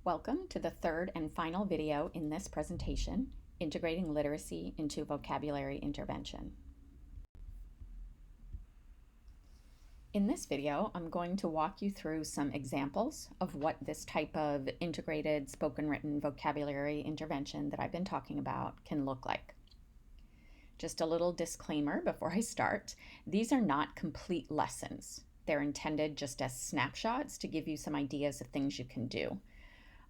Welcome to the third and final video in this presentation, Integrating Literacy into Vocabulary Intervention. In this video, I'm going to walk you through some examples of what this type of integrated spoken written vocabulary intervention that I've been talking about can look like. Just a little disclaimer before I start, these are not complete lessons. They're intended just as snapshots to give you some ideas of things you can do.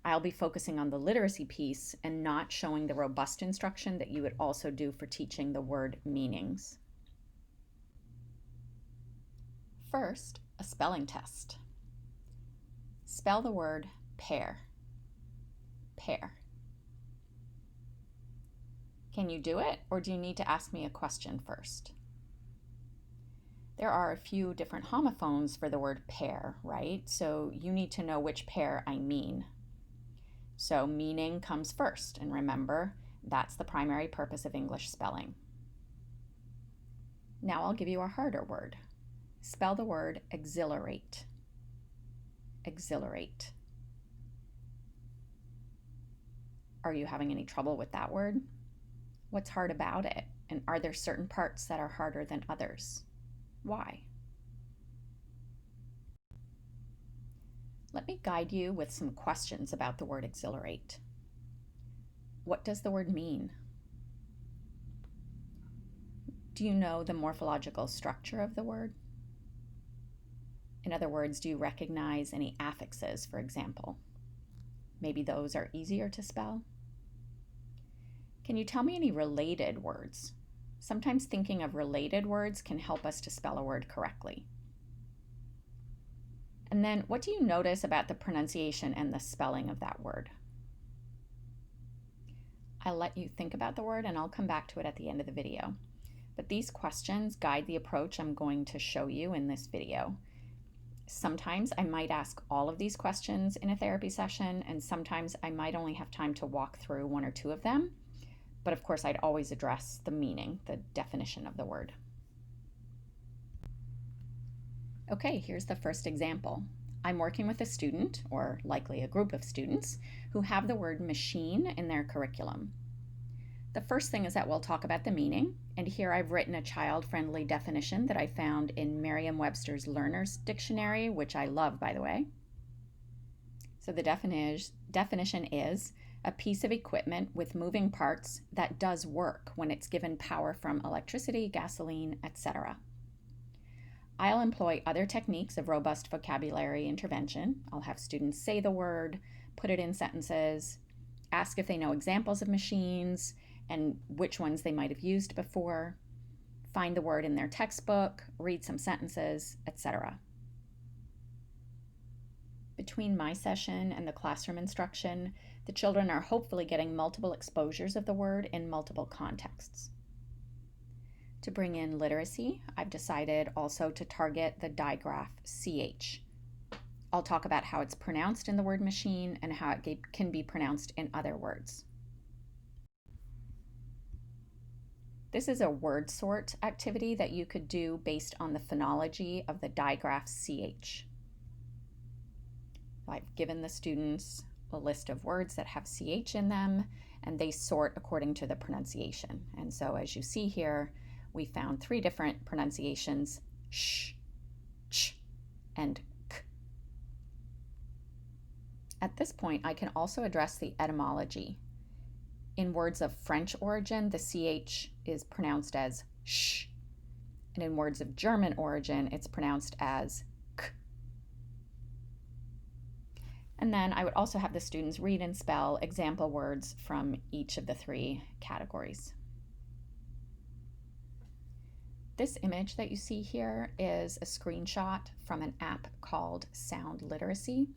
I'll be focusing on the literacy piece and not showing the robust instruction that you would also do for teaching the word meanings. First, a spelling test. Spell the word pear. Pear. Can you do it, or do you need to ask me a question first? There are a few different homophones for the word pear, right? So you need to know which pear I mean. So meaning comes first, and remember, that's the primary purpose of English spelling. Now I'll give you a harder word. Spell the word exhilarate. Exhilarate. Are you having any trouble with that word? What's hard about it? And are there certain parts that are harder than others? Why? Let me guide you with some questions about the word exhilarate. What does the word mean? Do you know the morphological structure of the word? In other words, do you recognize any affixes, for example? Maybe those are easier to spell? Can you tell me any related words? Sometimes thinking of related words can help us to spell a word correctly. And then, what do you notice about the pronunciation and the spelling of that word? I'll let you think about the word and I'll come back to it at the end of the video. But these questions guide the approach I'm going to show you in this video. Sometimes I might ask all of these questions in a therapy session, and sometimes I might only have time to walk through one or two of them. But of course, I'd always address the meaning, the definition of the word. Okay, here's the first example. I'm working with a student, or likely a group of students, who have the word machine in their curriculum. The first thing is that we'll talk about the meaning, and here I've written a child-friendly definition that I found in Merriam-Webster's Learner's Dictionary, which I love, by the way. So the definition is a piece of equipment with moving parts that does work when it's given power from electricity, gasoline, etc. I'll employ other techniques of robust vocabulary intervention. I'll have students say the word, put it in sentences, ask if they know examples of machines and which ones they might have used before, find the word in their textbook, read some sentences, etc. Between my session and the classroom instruction, the children are hopefully getting multiple exposures of the word in multiple contexts. To bring in literacy, I've decided also to target the digraph CH. I'll talk about how it's pronounced in the word machine and how it can be pronounced in other words. This is a word sort activity that you could do based on the phonology of the digraph CH. I've given the students a list of words that have CH in them, and they sort according to the pronunciation. And so as you see here, we found 3 different pronunciations: sh, ch, and k. At this point, I can also address the etymology. In words of French origin, the CH is pronounced as sh, and in words of German origin, it's pronounced as k. And then I would also have the students read and spell example words from each of the 3 categories. This image that you see here is a screenshot from an app called Sound Literacy.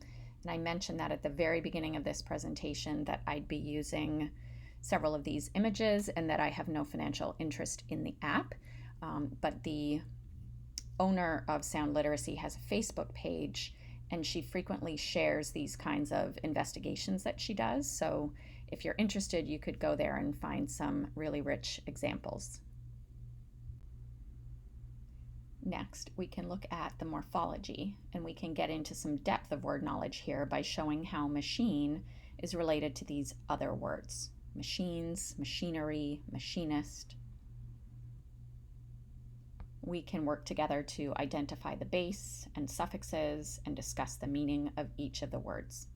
And I mentioned that at the very beginning of this presentation that I'd be using several of these images and that I have no financial interest in the app. But the owner of Sound Literacy has a Facebook page, and she frequently shares these kinds of investigations that she does. So if you're interested, you could go there and find some really rich examples. Next, we can look at the morphology, and we can get into some depth of word knowledge here by showing how machine is related to these other words: machines, machinery, machinist. We can work together to identify the base and suffixes and discuss the meaning of each of the words.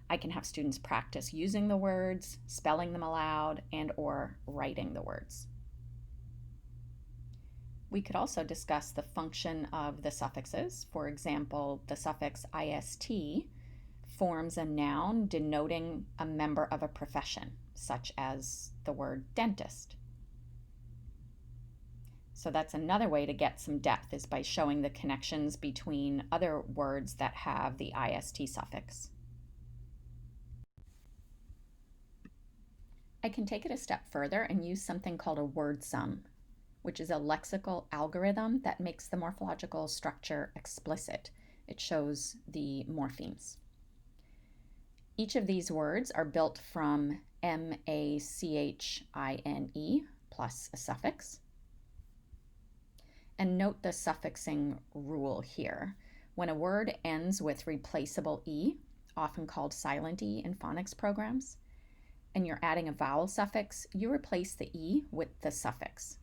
I can have students practice using the words, spelling them aloud, and/or writing the words. We could also discuss the function of the suffixes. For example, the suffix ist forms a noun denoting a member of a profession, such as the word dentist. So that's another way to get some depth, is by showing the connections between other words that have the ist suffix. I can take it a step further and use something called a word sum, which is a lexical algorithm that makes the morphological structure explicit. It shows the morphemes. Each of these words are built from M-A-C-H-I-N-E plus a suffix. And note the suffixing rule here. When a word ends with replaceable E, often called silent E in phonics programs, and you're adding a vowel suffix, you replace the E with the suffix.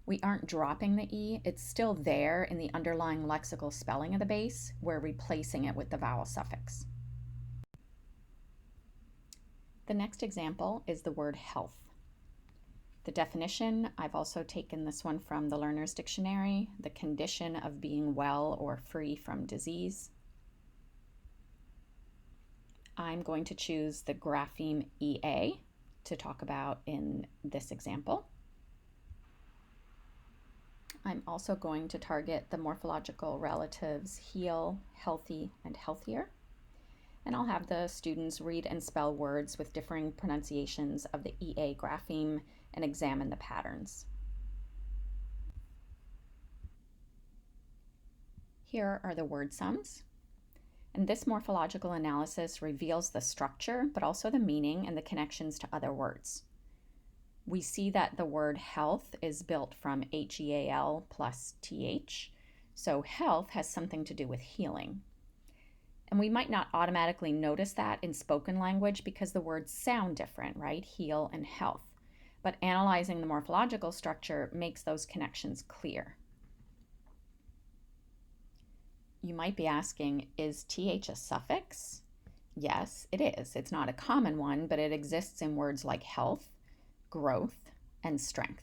We aren't dropping the E, it's still there in the underlying lexical spelling of the base. We're replacing it with the vowel suffix. The next example is the word health. The definition, I've also taken this one from the Learner's Dictionary: the condition of being well or free from disease. I'm going to choose the grapheme EA to talk about in this example. I'm also going to target the morphological relatives heal, healthy, and healthier. And I'll have the students read and spell words with differing pronunciations of the EA grapheme and examine the patterns. Here are the word sums. And this morphological analysis reveals the structure, but also the meaning and the connections to other words. We see that the word health is built from HEAL plus TH, so health has something to do with healing. And we might not automatically notice that in spoken language because the words sound different, right? Heal and health. But analyzing the morphological structure makes those connections clear. You might be asking, is TH a suffix? Yes, it is. It's not a common one, but it exists in words like health, growth, and strength.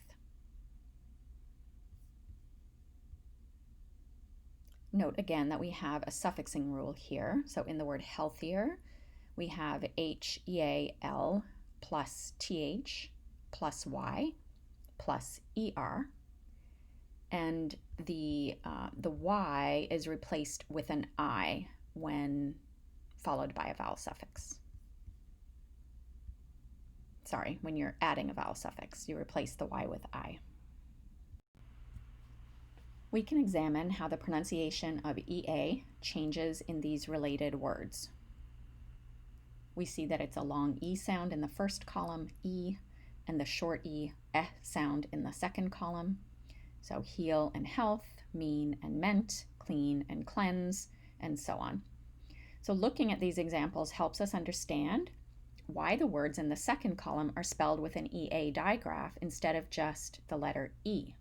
Note again that we have a suffixing rule here. So in the word healthier, we have HEAL plus TH plus Y plus ER. And the Y is replaced with an I when followed by a vowel suffix. Sorry, when you're adding a vowel suffix, you replace the Y with I. We can examine how the pronunciation of EA changes in these related words. We see that it's a long E sound in the first column, E, and the short E, sound in the second column. So heal and health, mean and meant, clean and cleanse, and so on. So looking at these examples helps us understand why the words in the second column are spelled with an EA digraph instead of just the letter E.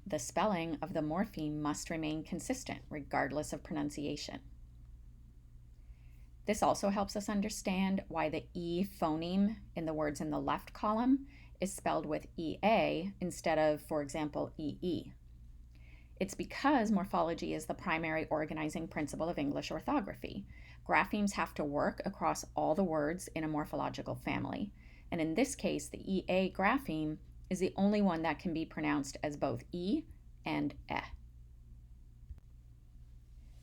The spelling of the morpheme must remain consistent regardless of pronunciation. This also helps us understand why the E phoneme in the words in the left column is spelled with EA instead of, for example, EE. It's because morphology is the primary organizing principle of English orthography. Graphemes have to work across all the words in a morphological family. And in this case, the EA grapheme is the only one that can be pronounced as both E and E.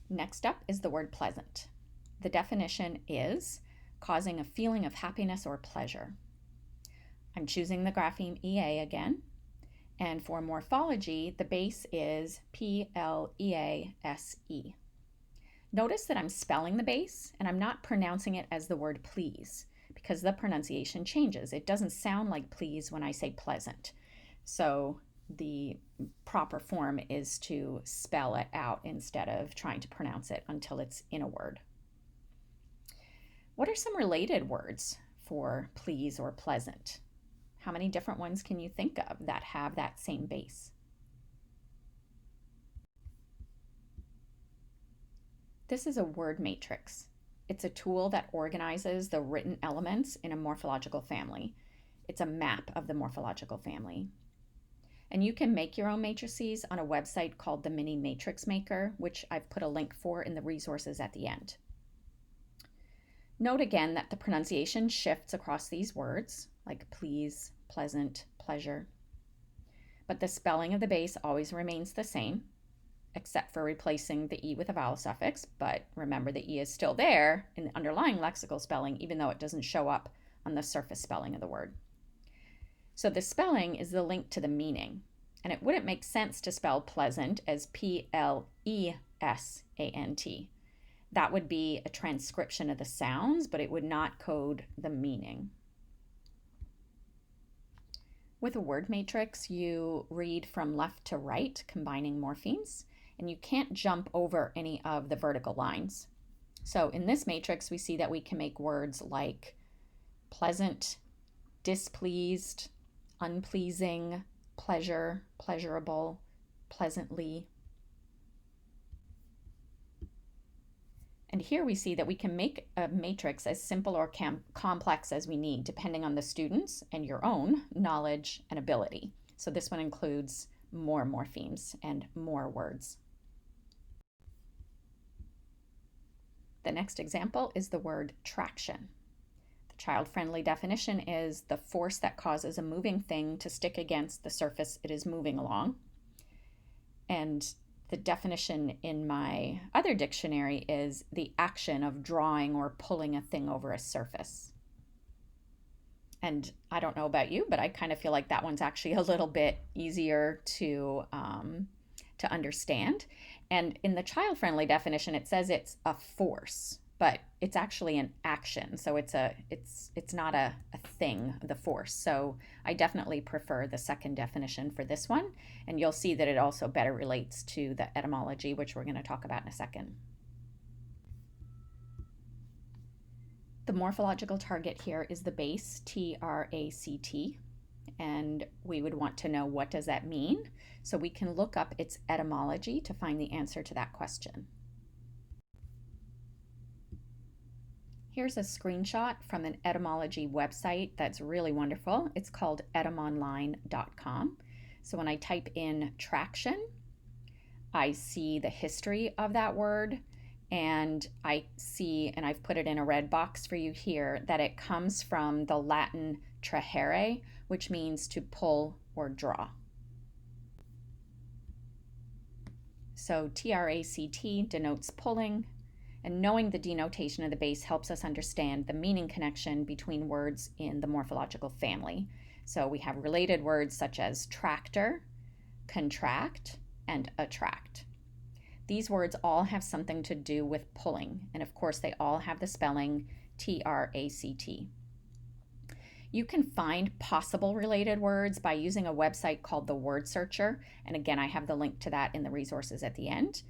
Next up is the word pleasant. The definition is causing a feeling of happiness or pleasure. I'm choosing the grapheme EA again. And for morphology, the base is PLEASE. Notice that I'm spelling the base and I'm not pronouncing it as the word please because the pronunciation changes. It doesn't sound like please when I say pleasant. So the proper form is to spell it out instead of trying to pronounce it until it's in a word. What are some related words for please or pleasant? How many different ones can you think of that have that same base? This is a word matrix. It's a tool that organizes the written elements in a morphological family. It's a map of the morphological family. And you can make your own matrices on a website called the Mini Matrix Maker, which I've put a link for in the resources at the end. Note again that the pronunciation shifts across these words, like please, pleasant, pleasure. But the spelling of the base always remains the same, except for replacing the E with a vowel suffix. But remember, the E is still there in the underlying lexical spelling, even though it doesn't show up on the surface spelling of the word. So the spelling is the link to the meaning. And it wouldn't make sense to spell pleasant as P-L-E-S-A-N-T. That would be a transcription of the sounds, but it would not code the meaning. With a word matrix, you read from left to right, combining morphemes, and you can't jump over any of the vertical lines. So in this matrix, we see that we can make words like pleasant, displeased, unpleasing, pleasure, pleasurable, pleasantly. And here we see that we can make a matrix as simple or complex as we need, depending on the students and your own knowledge and ability. So this one includes more morphemes and more words. The next example is the word traction. The child-friendly definition is the force that causes a moving thing to stick against the surface it is moving along. And the definition in my other dictionary is the action of drawing or pulling a thing over a surface. And I don't know about you, but I kind of feel like that one's actually a little bit easier to understand. And in the child-friendly definition, it says it's a force, but it's actually an action. So it's not a thing, the force. So I definitely prefer the second definition for this one. And you'll see that it also better relates to the etymology, which we're going to talk about in a second. The morphological target here is the base, T-R-A-C-T. And we would want to know, what does that mean? So we can look up its etymology to find the answer to that question. Here's a screenshot from an etymology website that's really wonderful. It's called etymonline.com. So when I type in traction, I see the history of that word, and I see, and I've put it in a red box for you here, that it comes from the Latin trahere, which means to pull or draw. So T-R-A-C-T denotes pulling, and knowing the denotation of the base helps us understand the meaning connection between words in the morphological family. So we have related words such as tractor, contract, and attract. These words all have something to do with pulling, and of course they all have the spelling T-R-A-C-T. You can find possible related words by using a website called the Word Searcher, and again, I have the link to that in the resources at the end.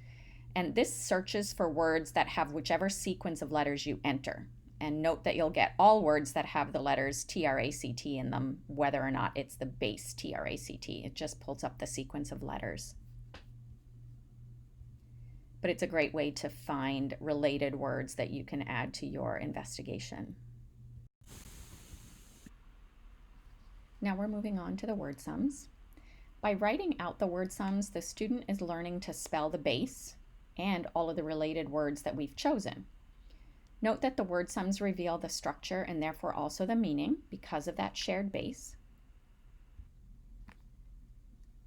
And this searches for words that have whichever sequence of letters you enter. And note that you'll get all words that have the letters T-R-A-C-T in them, whether or not it's the base T-R-A-C-T. It just pulls up the sequence of letters. But it's a great way to find related words that you can add to your investigation. Now we're moving on to the word sums. By writing out the word sums, the student is learning to spell the base and all of the related words that we've chosen. Note that the word sums reveal the structure and therefore also the meaning because of that shared base.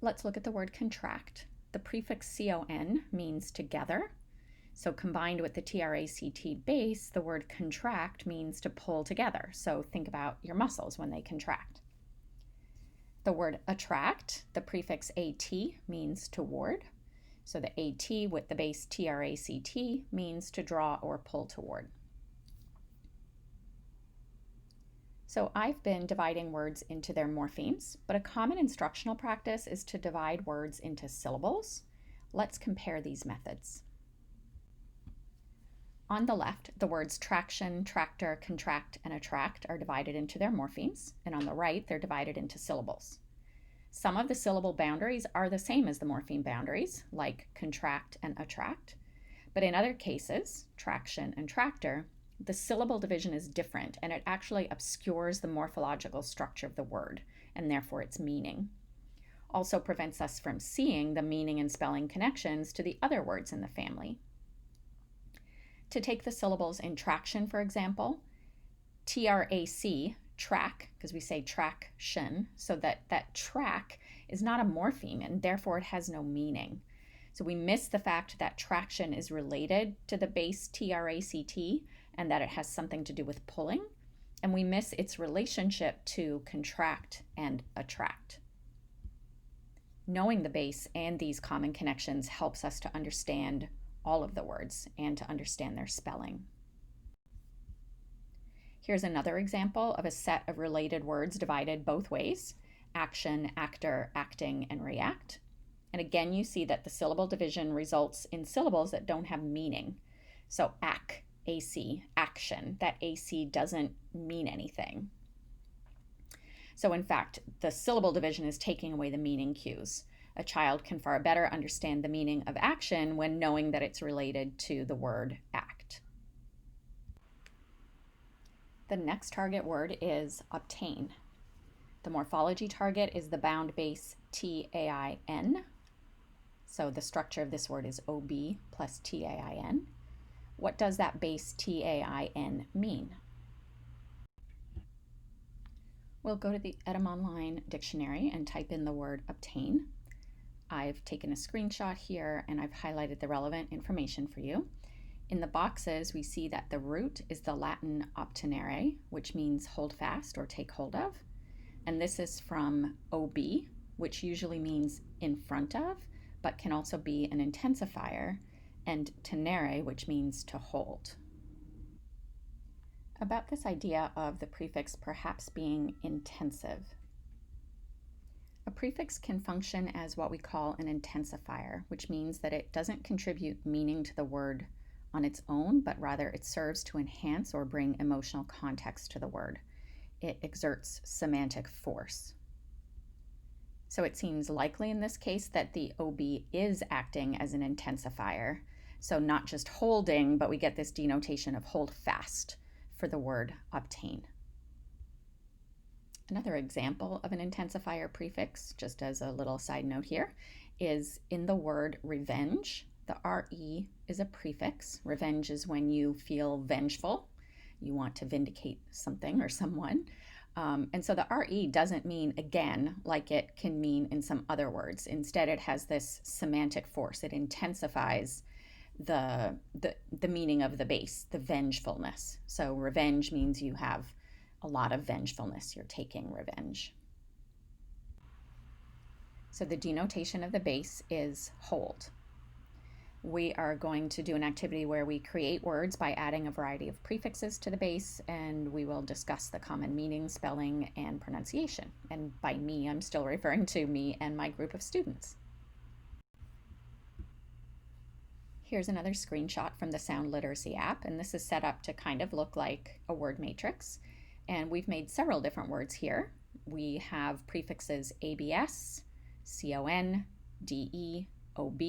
Let's look at the word contract. The prefix con means together. So combined with the tract base, the word contract means to pull together. So think about your muscles when they contract. The word attract, the prefix at means toward. So the at with the base tract means to draw or pull toward. So I've been dividing words into their morphemes, but a common instructional practice is to divide words into syllables. Let's compare these methods. On the left, the words traction, tractor, contract, and attract are divided into their morphemes, and on the right, they're divided into syllables. Some of the syllable boundaries are the same as the morpheme boundaries, like contract and attract, but in other cases, traction and tractor, the syllable division is different, and it actually obscures the morphological structure of the word, and therefore its meaning. Also prevents us from seeing the meaning and spelling connections to the other words in the family. To take the syllables in traction, for example, TRAC, track, because we say traction, so that track is not a morpheme, and therefore it has no meaning. So we miss the fact that traction is related to the base TRACT and that it has something to do with pulling, and we miss its relationship to contract and attract. Knowing the base and these common connections helps us to understand all of the words and to understand their spelling. Here's another example of a set of related words divided both ways: action, actor, acting, and react. And again, you see that the syllable division results in syllables that don't have meaning. So AC, action, that AC doesn't mean anything. So in fact, the syllable division is taking away the meaning cues. A child can far better understand the meaning of action when knowing that it's related to the word act. The next target word is obtain. The morphology target is the bound base TAIN. So the structure of this word is OB plus TAIN. What does that base TAIN mean? We'll go to the Etymonline dictionary and type in the word obtain. I've taken a screenshot here and I've highlighted the relevant information for you. In the boxes, we see that the root is the Latin obtenere, which means hold fast or take hold of. And this is from OB, which usually means in front of, but can also be an intensifier, and tenere, which means to hold. About this idea of the prefix perhaps being intensive. A prefix can function as what we call an intensifier, which means that it doesn't contribute meaning to the word on its own, but rather it serves to enhance or bring emotional context to the word. It exerts semantic force. So it seems likely in this case that the OB is acting as an intensifier. So not just holding, but we get this denotation of hold fast for the word obtain. Another example of an intensifier prefix, just as a little side note here, is in the word revenge. The RE is a prefix. Revenge is when you feel vengeful. You want to vindicate something or someone. And so the RE doesn't mean again like it can mean in some other words. Instead, it has this semantic force. It intensifies the meaning of the base, the vengefulness. So revenge means you have a lot of vengefulness. You're taking revenge. So the denotation of the base is hold. We are going to do an activity where we create words by adding a variety of prefixes to the base, and we will discuss the common meaning, spelling, and pronunciation. And by me, I'm still referring to me and my group of students. Here's another screenshot from the Sound Literacy app, and this is set up to kind of look like a word matrix. And we've made several different words here. We have prefixes ABS, CON, DE, OB,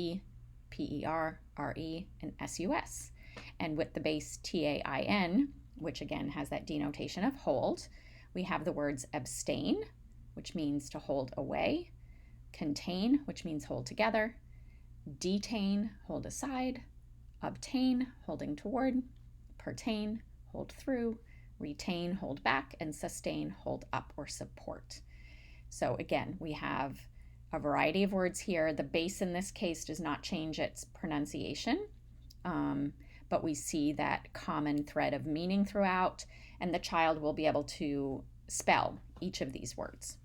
PER, RE, and SUS. And with the base TAIN, which again has that denotation of hold, we have the words abstain, which means to hold away, contain, which means hold together, detain, hold aside, obtain, holding toward, pertain, hold through, retain, hold back, and sustain, hold up or support. So again, we have a variety of words here. The base in this case does not change its pronunciation, but we see that common thread of meaning throughout, and the child will be able to spell each of these words.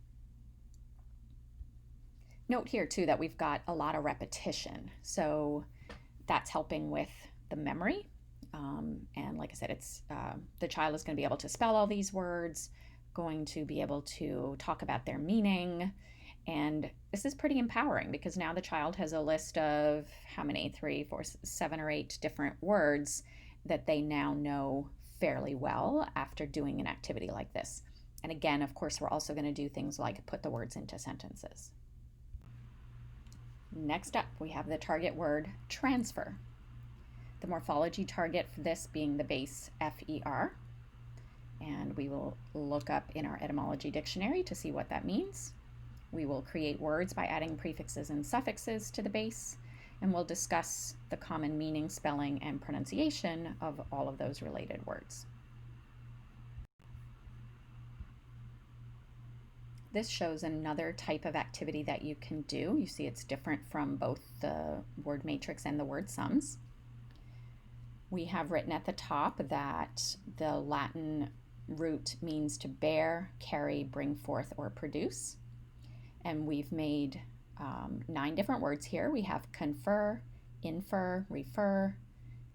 Note here too that we've got a lot of repetition, so that's helping with the memory. And like I said, it's the child is going to be able to spell all these words, going to be able to talk about their meaning. And this is pretty empowering because now the child has a list of how many, 3, 4, 7, or 8 different words that they now know fairly well after doing an activity like this. And again, of course, we're also going to do things like put the words into sentences. Next up, we have the target word transfer. The morphology target for this being the base FER. And we will look up in our etymology dictionary to see what that means. We will create words by adding prefixes and suffixes to the base, and we'll discuss the common meaning, spelling, and pronunciation of all of those related words. This shows another type of activity that you can do. You see it's different from both the word matrix and the word sums. We have written at the top that the Latin root means to bear, carry, bring forth, or produce. And we've made 9 different words here. We have confer, infer, refer,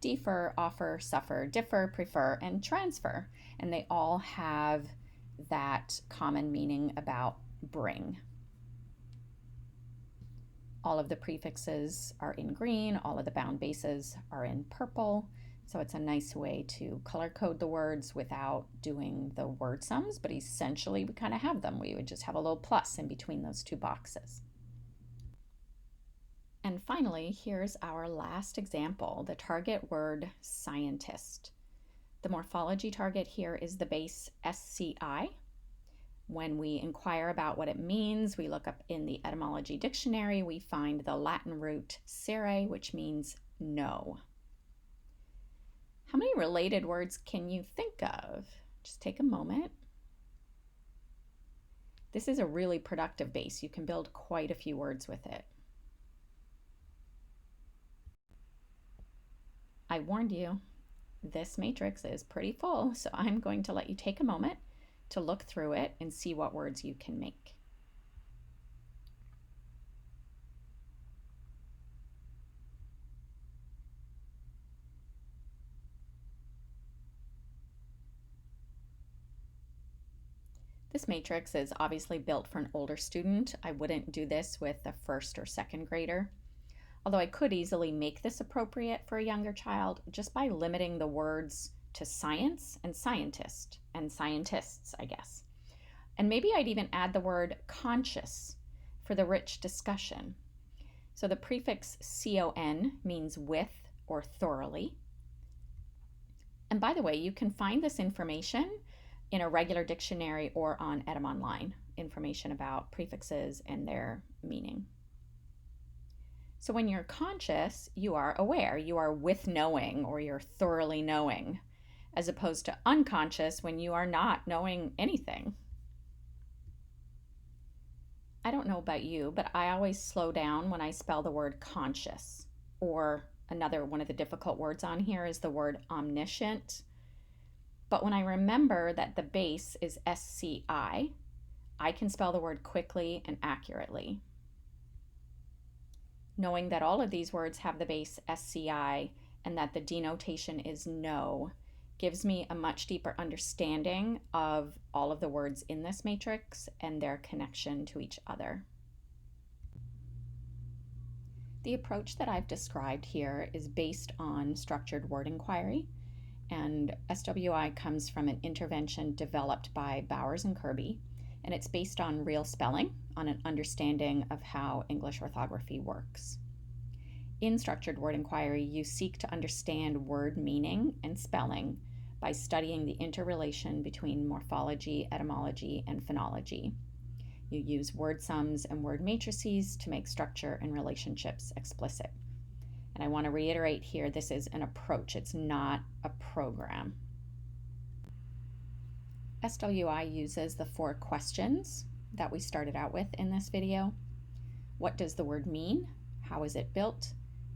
defer, offer, suffer, differ, prefer, and transfer. And they all have that common meaning about bring. All of the prefixes are in green, all of the bound bases are in purple. So it's a nice way to color code the words without doing the word sums, but essentially we kind of have them. We would just have a little plus in between those 2 boxes. And finally, here's our last example, the target word scientist. The morphology target here is the base SCI. When we inquire about what it means, we look up in the etymology dictionary, we find the Latin root cere, which means know. How many related words can you think of? Just take a moment. This is a really productive base. You can build quite a few words with it. I warned you, this matrix is pretty full, so I'm going to let you take a moment to look through it and see what words you can make. This matrix is obviously built for an older student. I wouldn't do this with a 1st or 2nd grader, although I could easily make this appropriate for a younger child just by limiting the words to science and scientist and scientists, I guess. And maybe I'd even add the word conscious for the rich discussion. So the prefix con means with or thoroughly. And by the way, you can find this information in a regular dictionary or on Etymonline, information about prefixes and their meaning. So when you're conscious, you are aware, you are with knowing, or you're thoroughly knowing, as opposed to unconscious when you are not knowing anything. I don't know about you, but I always slow down when I spell the word conscious. Or another one of the difficult words on here is the word omniscient. But when I remember that the base is SCI, I can spell the word quickly and accurately. Knowing that all of these words have the base SCI and that the denotation is know gives me a much deeper understanding of all of the words in this matrix and their connection to each other. The approach that I've described here is based on structured word inquiry, and SWI comes from an intervention developed by Bowers and Kirby, and it's based on real spelling, on an understanding of how English orthography works. In structured word inquiry, you seek to understand word meaning and spelling by studying the interrelation between morphology, etymology, and phonology. You use word sums and word matrices to make structure and relationships explicit. And I want to reiterate here, this is an approach, it's not a program. SWI uses the 4 questions that we started out with in this video. What does the word mean? How is it built?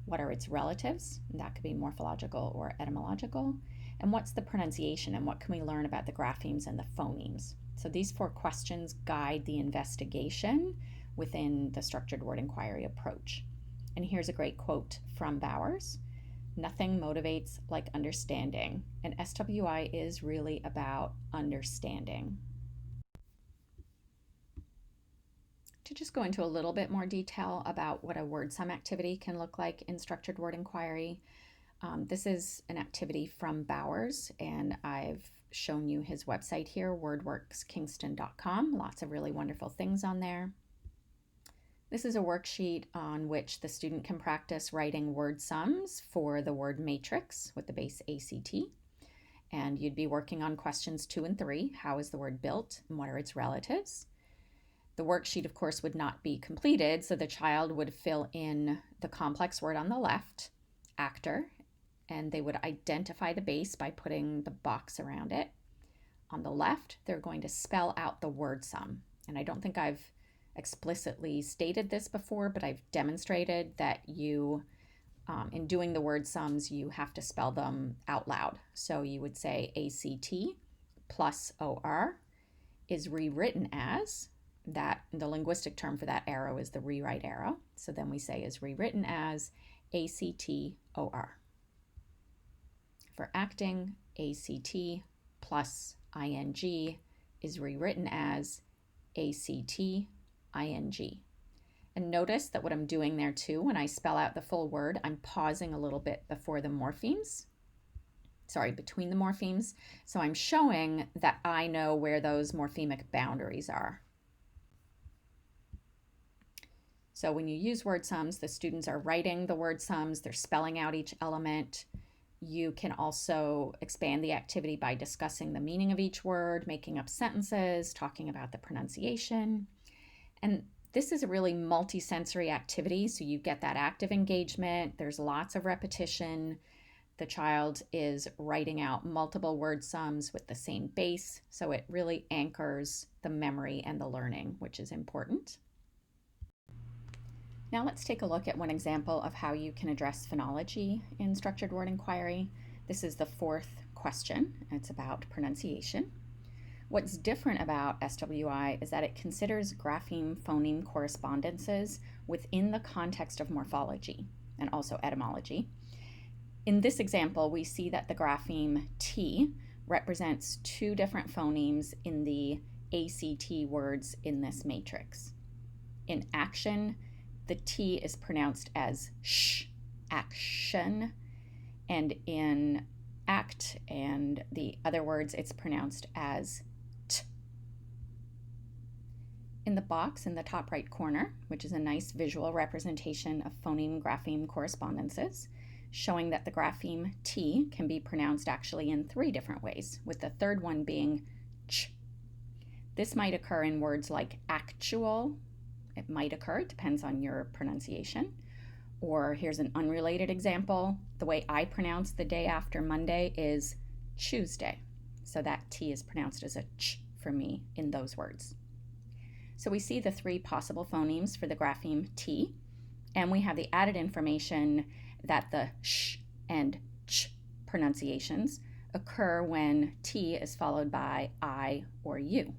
What are its relatives? And that could be morphological or etymological. And what's the pronunciation, and what can we learn about the graphemes and the phonemes? So these 4 questions guide the investigation within the structured word inquiry approach. And here's a great quote from Bowers: "Nothing motivates like understanding," and SWI is really about understanding. To just go into a little bit more detail about what a word sum activity can look like in structured word inquiry, this is an activity from Bowers, and I've shown you his website here, wordworkskingston.com. Lots of really wonderful things on there. This is a worksheet on which the student can practice writing word sums for the word matrix with the base ACT. And you'd be working on questions 2 and 3. How is the word built and what are its relatives? The worksheet, of course, would not be completed, so the child would fill in the complex word on the left, actor, and they would identify the base by putting the box around it. On the left, they're going to spell out the word sum. And I don't think I've explicitly stated this before, but I've demonstrated that you, in doing the word sums, you have to spell them out loud. So you would say ACT plus OR is rewritten as, that the linguistic term for that arrow is the rewrite arrow. So then we say is rewritten as ACT OR. For acting, ACT plus ING is rewritten as ACT ING. And notice that what I'm doing there too, when I spell out the full word, I'm pausing a little bit before the morphemes. Between the morphemes. So I'm showing that I know where those morphemic boundaries are. So when you use word sums, the students are writing the word sums, they're spelling out each element. You can also expand the activity by discussing the meaning of each word, making up sentences, talking about the pronunciation. And this is a really multi-sensory activity, so you get that active engagement. There's lots of repetition. The child is writing out multiple word sums with the same base, so it really anchors the memory and the learning, which is important. Now let's take a look at one example of how you can address phonology in structured word inquiry. This is the 4th question. It's about pronunciation. What's different about SWI is that it considers grapheme-phoneme correspondences within the context of morphology and also etymology. In this example, we see that the grapheme T represents 2 different phonemes in the ACT words in this matrix. In action, the T is pronounced as sh, action, and in act and the other words, it's pronounced as t. In the box in the top right corner, which is a nice visual representation of phoneme-grapheme correspondences, showing that the grapheme T can be pronounced actually in 3 different ways, with the third one being ch. This might occur in words like actual. It might occur, it depends on your pronunciation. Or here's an unrelated example. The way I pronounce the day after Monday is Tuesday. So that T is pronounced as a ch for me in those words. So we see the 3 possible phonemes for the grapheme T, and we have the added information that the sh and ch pronunciations occur when T is followed by I or U.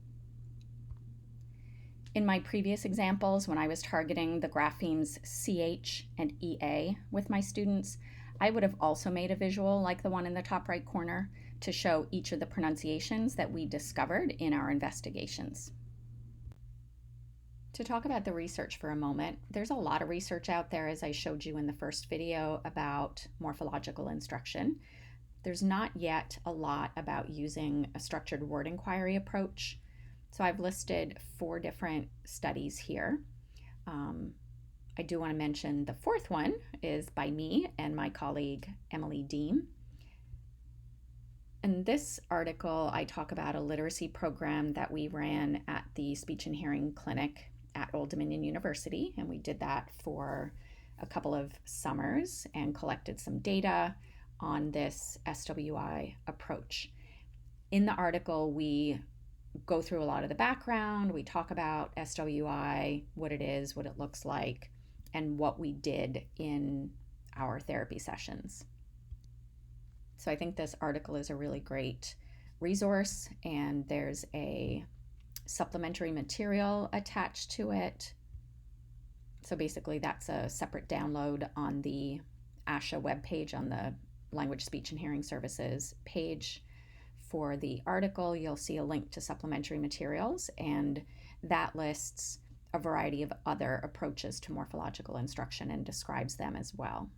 In my previous examples, when I was targeting the graphemes CH and EA with my students, I would have also made a visual like the one in the top right corner to show each of the pronunciations that we discovered in our investigations. To talk about the research for a moment, there's a lot of research out there, as I showed you in the first video, about morphological instruction. There's not yet a lot about using a structured word inquiry approach. So I've listed 4 different studies here. I do want to mention the 4th one is by me and my colleague Emily Deem. In this article, I talk about a literacy program that we ran at the Speech and Hearing Clinic at Old Dominion University, and we did that for a couple of summers and collected some data on this SWI approach. In the article, we go through a lot of the background. We talk about SWI, what it is, what it looks like, and what we did in our therapy sessions. So I think this article is a really great resource, and there's a supplementary material attached to it. So basically that's a separate download on the ASHA webpage, on the Language, Speech, and Hearing Services page. For the article, you'll see a link to supplementary materials, and that lists a variety of other approaches to morphological instruction and describes them as well.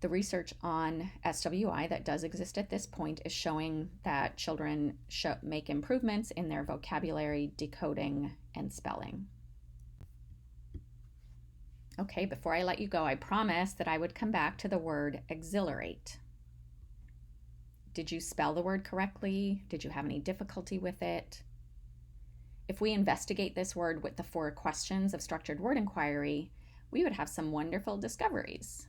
The research on SWI that does exist at this point is showing that children make improvements in their vocabulary, decoding, and spelling. Okay, before I let you go, I promised that I would come back to the word exhilarate. Did you spell the word correctly? Did you have any difficulty with it? If we investigate this word with the 4 questions of structured word inquiry, we would have some wonderful discoveries.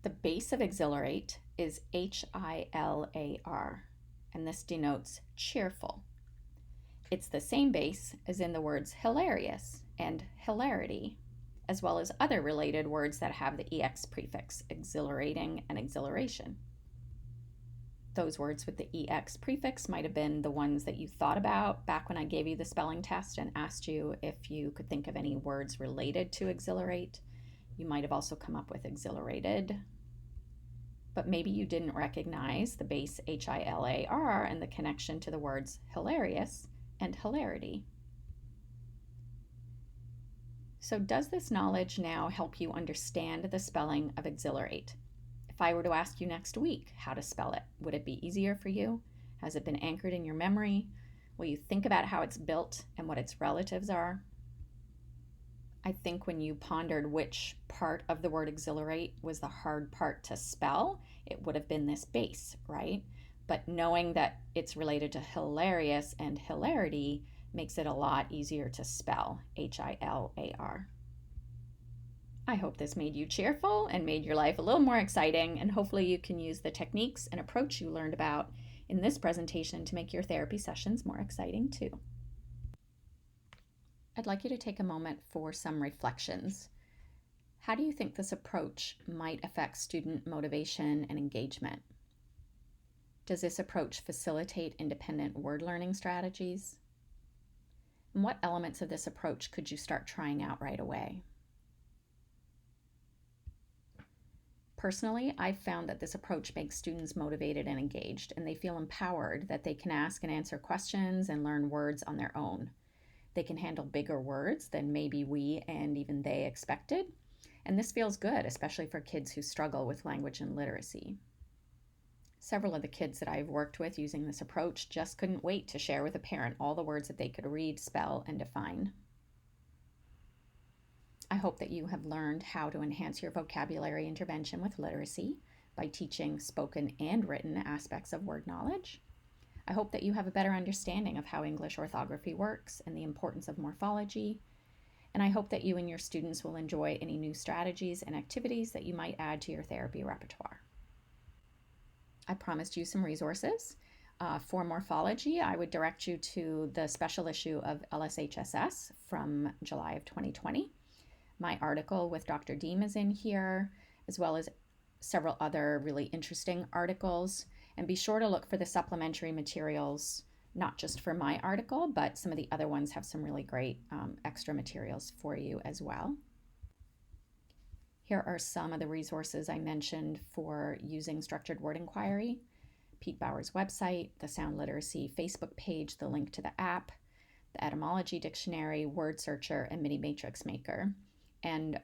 The base of exhilarate is H-I-L-A-R, and this denotes cheerful. It's the same base as in the words hilarious and hilarity, as well as other related words that have the EX prefix, exhilarating and exhilaration. Those words with the EX prefix might have been the ones that you thought about back when I gave you the spelling test and asked you if you could think of any words related to exhilarate. You might have also come up with exhilarated, but maybe you didn't recognize the base H-I-L-A-R and the connection to the words hilarious and hilarity. So does this knowledge now help you understand the spelling of exhilarate? If I were to ask you next week how to spell it, would it be easier for you? Has it been anchored in your memory? Will you think about how it's built and what its relatives are? I think when you pondered which part of the word exhilarate was the hard part to spell, it would have been this base, right? But knowing that it's related to hilarious and hilarity makes it a lot easier to spell, H-I-L-A-R. I hope this made you cheerful and made your life a little more exciting, and hopefully you can use the techniques and approach you learned about in this presentation to make your therapy sessions more exciting too. I'd like you to take a moment for some reflections. How do you think this approach might affect student motivation and engagement? Does this approach facilitate independent word learning strategies? And what elements of this approach could you start trying out right away? Personally, I've found that this approach makes students motivated and engaged, and they feel empowered that they can ask and answer questions and learn words on their own. They can handle bigger words than maybe we and even they expected, and this feels good, especially for kids who struggle with language and literacy. Several of the kids that I've worked with using this approach just couldn't wait to share with a parent all the words that they could read, spell, and define. I hope that you have learned how to enhance your vocabulary intervention with literacy by teaching spoken and written aspects of word knowledge. I hope that you have a better understanding of how English orthography works and the importance of morphology. And I hope that you and your students will enjoy any new strategies and activities that you might add to your therapy repertoire. I promised you some resources. For morphology, I would direct you to the special issue of LSHSS from July of 2020. My article with Dr. Deem is in here, as well as several other really interesting articles. And be sure to look for the supplementary materials, not just for my article, but some of the other ones have some really great extra materials for you as well. Here are some of the resources I mentioned for using structured word inquiry: Pete Bauer's website, the Sound Literacy Facebook page, the link to the app, the Etymology Dictionary, Word Searcher, and Mini Matrix Maker. And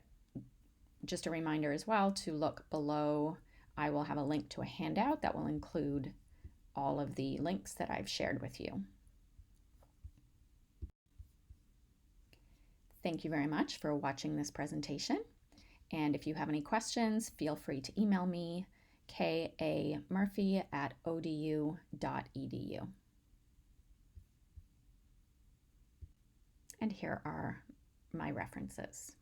just a reminder as well to look below. I will have a link to a handout that will include all of the links that I've shared with you. Thank you very much for watching this presentation. And if you have any questions, feel free to email me, kamurphy@odu.edu. And here are my references.